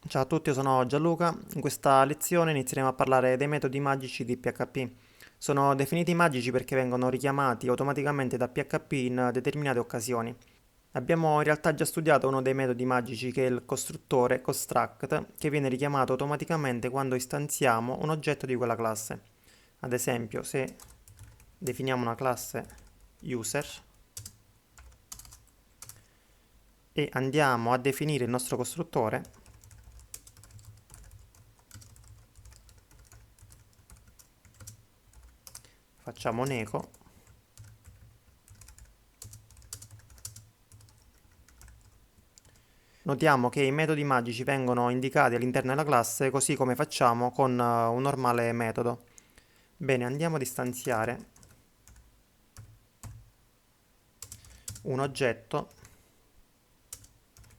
Ciao a tutti, io sono Gianluca. In questa lezione inizieremo a parlare dei metodi magici di PHP. Sono definiti magici perché vengono richiamati automaticamente da PHP in determinate occasioni. Abbiamo in realtà già studiato uno dei metodi magici che è il costruttore construct, che viene richiamato automaticamente quando istanziamo un oggetto di quella classe. Ad esempio, se definiamo una classe user e andiamo a definire il nostro costruttore, facciamo un echo. Notiamo che i metodi magici vengono indicati all'interno della classe così come facciamo con un normale metodo. Bene, andiamo ad istanziare un oggetto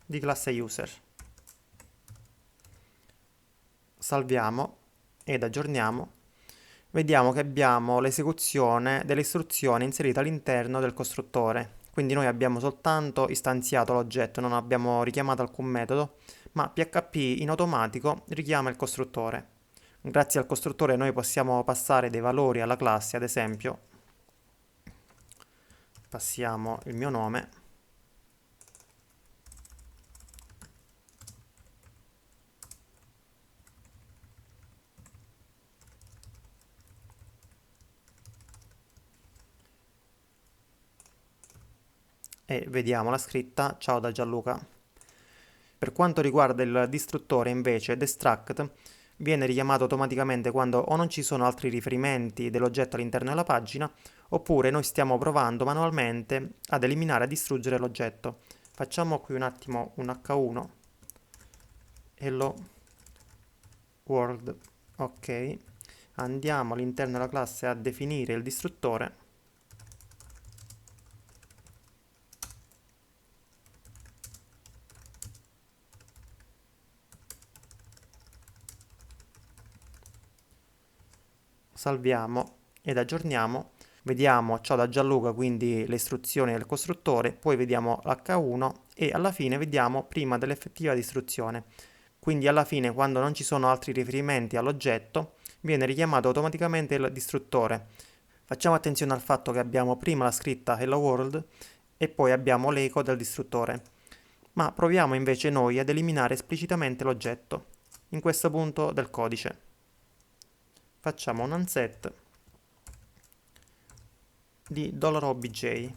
di classe user. Salviamo ed aggiorniamo. Vediamo che abbiamo l'esecuzione delle istruzioni inserite all'interno del costruttore. Quindi noi abbiamo soltanto istanziato l'oggetto, non abbiamo richiamato alcun metodo, ma PHP in automatico richiama il costruttore. Grazie al costruttore noi possiamo passare dei valori alla classe, ad esempio passiamo il mio nome e vediamo la scritta ciao da Gianluca. Per quanto riguarda il distruttore invece, destruct viene richiamato automaticamente quando o non ci sono altri riferimenti dell'oggetto all'interno della pagina, oppure noi stiamo provando manualmente ad eliminare e a distruggere l'oggetto. Facciamo qui un attimo un H1, hello world, ok. Andiamo all'interno della classe a definire il distruttore. Salviamo ed aggiorniamo. Vediamo ciao da Gianluca, quindi le istruzioni del costruttore, poi vediamo l'H1 e alla fine vediamo prima dell'effettiva distruzione. Quindi alla fine, quando non ci sono altri riferimenti all'oggetto, viene richiamato automaticamente il distruttore. Facciamo attenzione al fatto che abbiamo prima la scritta Hello World e poi abbiamo l'eco del distruttore. Ma proviamo invece noi ad eliminare esplicitamente l'oggetto, in questo punto del codice. Facciamo un unset di $obj.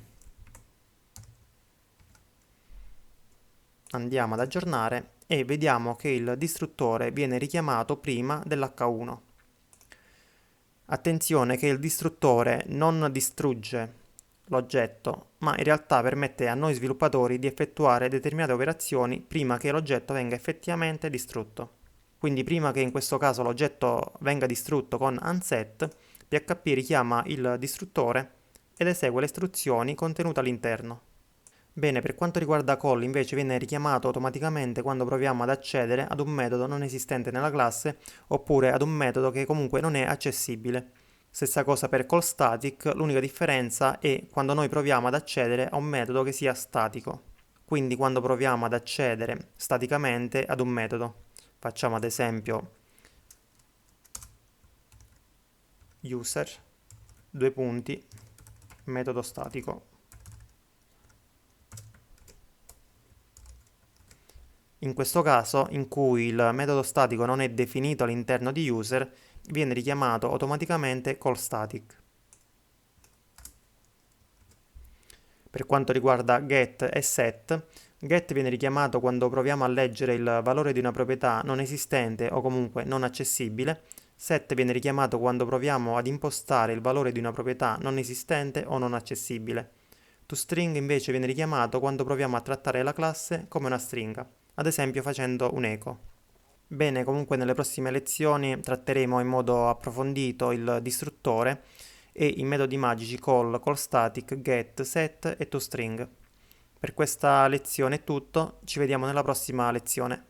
Andiamo ad aggiornare e vediamo che il distruttore viene richiamato prima dell'H1. Attenzione che il distruttore non distrugge l'oggetto, ma in realtà permette a noi sviluppatori di effettuare determinate operazioni prima che l'oggetto venga effettivamente distrutto. Quindi prima che in questo caso l'oggetto venga distrutto con unset, PHP richiama il distruttore ed esegue le istruzioni contenute all'interno. Bene, per quanto riguarda call invece viene richiamato automaticamente quando proviamo ad accedere ad un metodo non esistente nella classe oppure ad un metodo che comunque non è accessibile. Stessa cosa per call static, l'unica differenza è quando noi proviamo ad accedere a un metodo che sia statico. Quindi quando proviamo ad accedere staticamente ad un metodo. Facciamo ad esempio user, due punti, metodo statico. In questo caso, in cui il metodo statico non è definito all'interno di user, viene richiamato automaticamente call static. Per quanto riguarda get e set, get viene richiamato quando proviamo a leggere il valore di una proprietà non esistente o comunque non accessibile. Set viene richiamato quando proviamo ad impostare il valore di una proprietà non esistente o non accessibile. ToString invece viene richiamato quando proviamo a trattare la classe come una stringa, ad esempio facendo un echo. Bene, comunque nelle prossime lezioni tratteremo in modo approfondito il distruttore e i metodi magici call, call static, get, set e toString. Per questa lezione è tutto, ci vediamo nella prossima lezione.